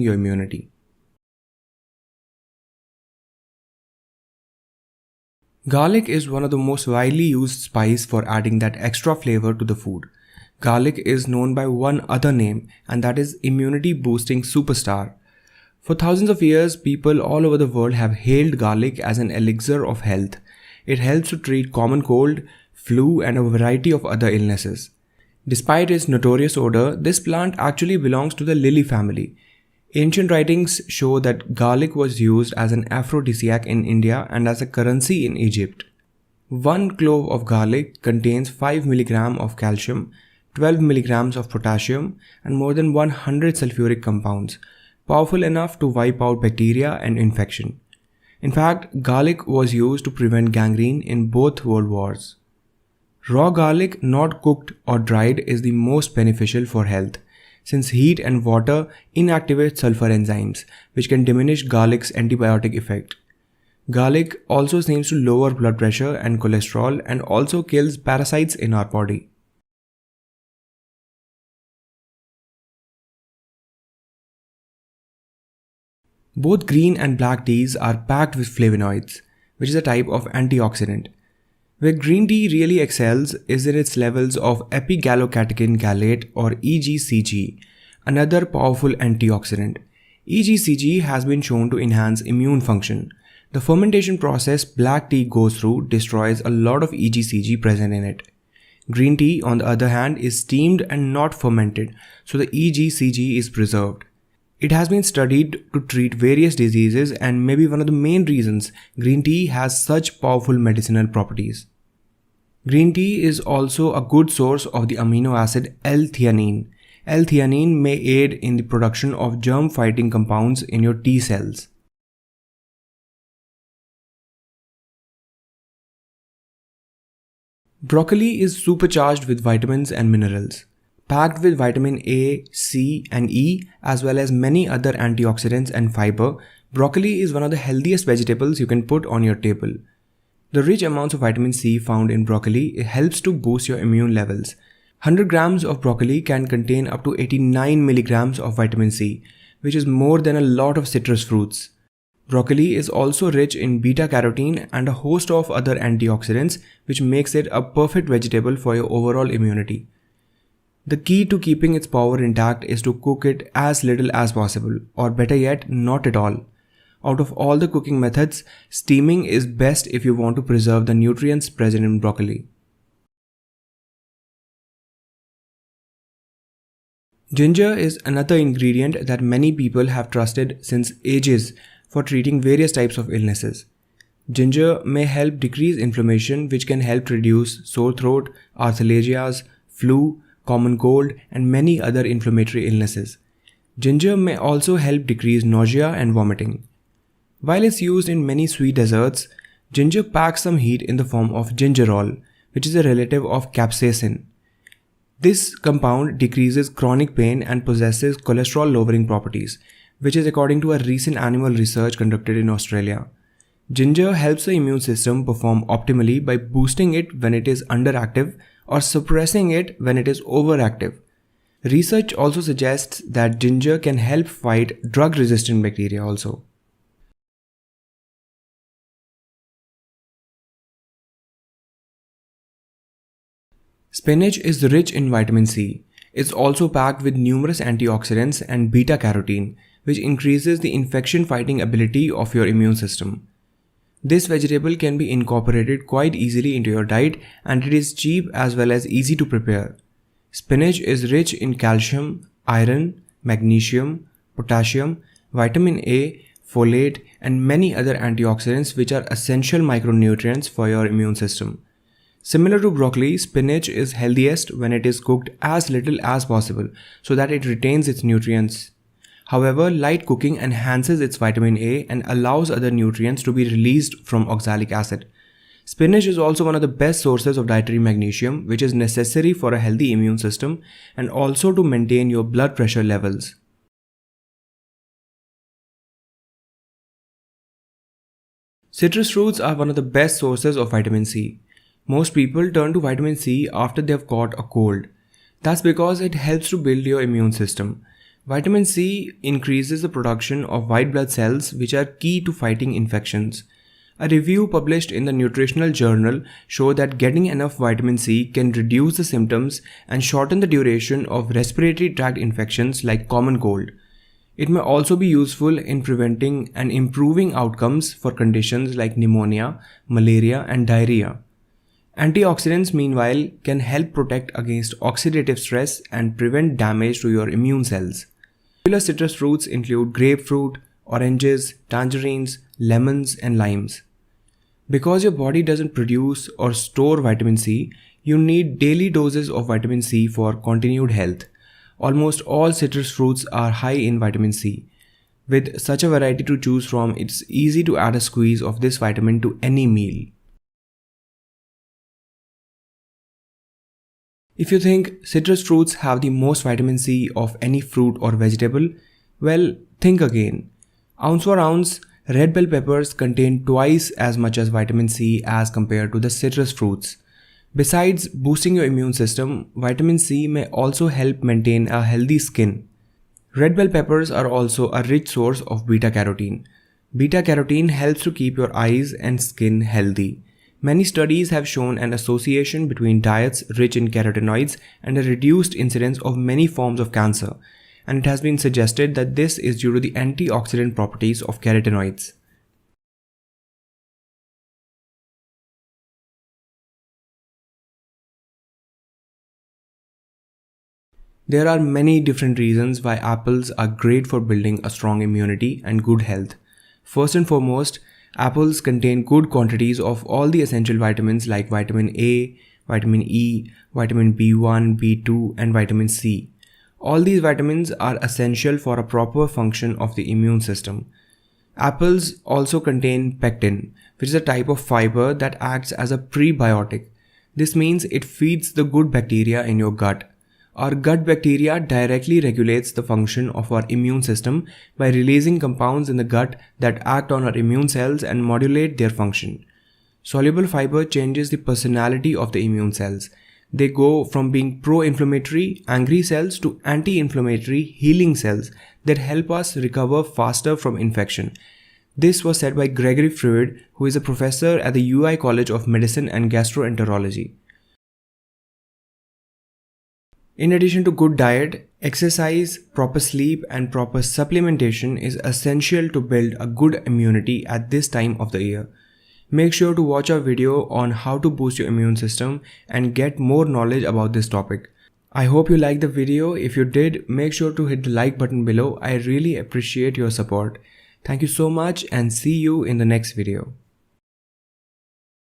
your immunity. Garlic is one of the most widely used spice for adding that extra flavor to the food. Garlic is known by one other name, and that is immunity boosting superstar. For thousands of years, people all over the world have hailed garlic as an elixir of health. It helps to treat common cold, flu, and a variety of other illnesses. Despite its notorious odor, this plant actually belongs to the lily family. Ancient writings show that garlic was used as an aphrodisiac in India and as a currency in Egypt. One clove of garlic contains 5 mg of calcium, 12 mg of potassium, and more than 100 sulfuric compounds, powerful enough to wipe out bacteria and infection. In fact, garlic was used to prevent gangrene in both world wars. Raw garlic, not cooked or dried, is the most beneficial for health, since heat and water inactivate sulfur enzymes, which can diminish garlic's antibiotic effect. Garlic also seems to lower blood pressure and cholesterol and also kills parasites in our body. Both green and black teas are packed with flavonoids, which is a type of antioxidant. Where green tea really excels is in its levels of epigallocatechin gallate or EGCG, another powerful antioxidant. EGCG has been shown to enhance immune function. The fermentation process black tea goes through destroys a lot of EGCG present in it. Green tea, on the other hand, is steamed and not fermented, so the EGCG is preserved. It has been studied to treat various diseases and may be one of the main reasons green tea has such powerful medicinal properties. Green tea is also a good source of the amino acid L-theanine. L-theanine may aid in the production of germ-fighting compounds in your T cells. Broccoli is supercharged with vitamins and minerals. Packed with vitamin A, C, and E, as well as many other antioxidants and fiber, broccoli is one of the healthiest vegetables you can put on your table. The rich amounts of vitamin C found in broccoli helps to boost your immune levels. 100 grams of broccoli can contain up to 89 milligrams of vitamin C, which is more than a lot of citrus fruits. Broccoli is also rich in beta-carotene and a host of other antioxidants, which makes it a perfect vegetable for your overall immunity. The key to keeping its power intact is to cook it as little as possible, or better yet, not at all. Out of all the cooking methods, steaming is best if you want to preserve the nutrients present in broccoli. Ginger is another ingredient that many people have trusted since ages for treating various types of illnesses. Ginger may help decrease inflammation, which can help reduce sore throat, arthralgias, flu, common cold, and many other inflammatory illnesses. Ginger may also help decrease nausea and vomiting. While it's used in many sweet desserts, ginger packs some heat in the form of gingerol, which is a relative of capsaicin. This compound decreases chronic pain and possesses cholesterol-lowering properties, which is according to a recent animal research conducted in Australia. Ginger helps the immune system perform optimally by boosting it when it is underactive or suppressing it when it is overactive. Research also suggests that ginger can help fight drug-resistant bacteria also. Spinach is rich in vitamin C. It's also packed with numerous antioxidants and beta-carotene, which increases the infection-fighting ability of your immune system. This vegetable can be incorporated quite easily into your diet, and it is cheap as well as easy to prepare. Spinach is rich in calcium, iron, magnesium, potassium, vitamin A, folate, and many other antioxidants which are essential micronutrients for your immune system. Similar to broccoli, spinach is healthiest when it is cooked as little as possible so that it retains its nutrients. However, light cooking enhances its vitamin A and allows other nutrients to be released from oxalic acid. Spinach is also one of the best sources of dietary magnesium, which is necessary for a healthy immune system and also to maintain your blood pressure levels. Citrus fruits are one of the best sources of vitamin C. Most people turn to vitamin C after they have caught a cold. That's because it helps to build your immune system. Vitamin C increases the production of white blood cells, which are key to fighting infections. A review published in the Nutritional Journal showed that getting enough vitamin C can reduce the symptoms and shorten the duration of respiratory tract infections like common cold. It may also be useful in preventing and improving outcomes for conditions like pneumonia, malaria, and diarrhea. Antioxidants, meanwhile, can help protect against oxidative stress and prevent damage to your immune cells. Popular citrus fruits include grapefruit, oranges, tangerines, lemons, and limes. Because your body doesn't produce or store vitamin C, you need daily doses of vitamin C for continued health. Almost all citrus fruits are high in vitamin C. With such a variety to choose from, it's easy to add a squeeze of this vitamin to any meal. If you think citrus fruits have the most vitamin C of any fruit or vegetable, well, think again. Ounce for ounce, red bell peppers contain twice as much as vitamin C as compared to the citrus fruits. Besides boosting your immune system, vitamin C may also help maintain a healthy skin. Red bell peppers are also a rich source of beta-carotene. Beta-carotene helps to keep your eyes and skin healthy. Many studies have shown an association between diets rich in carotenoids and a reduced incidence of many forms of cancer, and it has been suggested that this is due to the antioxidant properties of carotenoids. There are many different reasons why apples are great for building a strong immunity and good health. First and foremost, apples contain good quantities of all the essential vitamins like vitamin A, vitamin E, vitamin B1, B2, and vitamin C. All these vitamins are essential for a proper function of the immune system. Apples also contain pectin, which is a type of fiber that acts as a prebiotic. This means it feeds the good bacteria in your gut. Our gut bacteria directly regulates the function of our immune system by releasing compounds in the gut that act on our immune cells and modulate their function. Soluble fiber changes the personality of the immune cells. They go from being pro-inflammatory, angry cells to anti-inflammatory, healing cells that help us recover faster from infection. This was said by Gregory Freud, who is a professor at the UI College of Medicine and Gastroenterology. In addition to good diet, exercise, proper sleep, and proper supplementation is essential to build a good immunity at this time of the year. Make sure to watch our video on how to boost your immune system and get more knowledge about this topic. I hope you liked the video. If you did, make sure to hit the like button below. I really appreciate your support. Thank you so much and see you in the next video.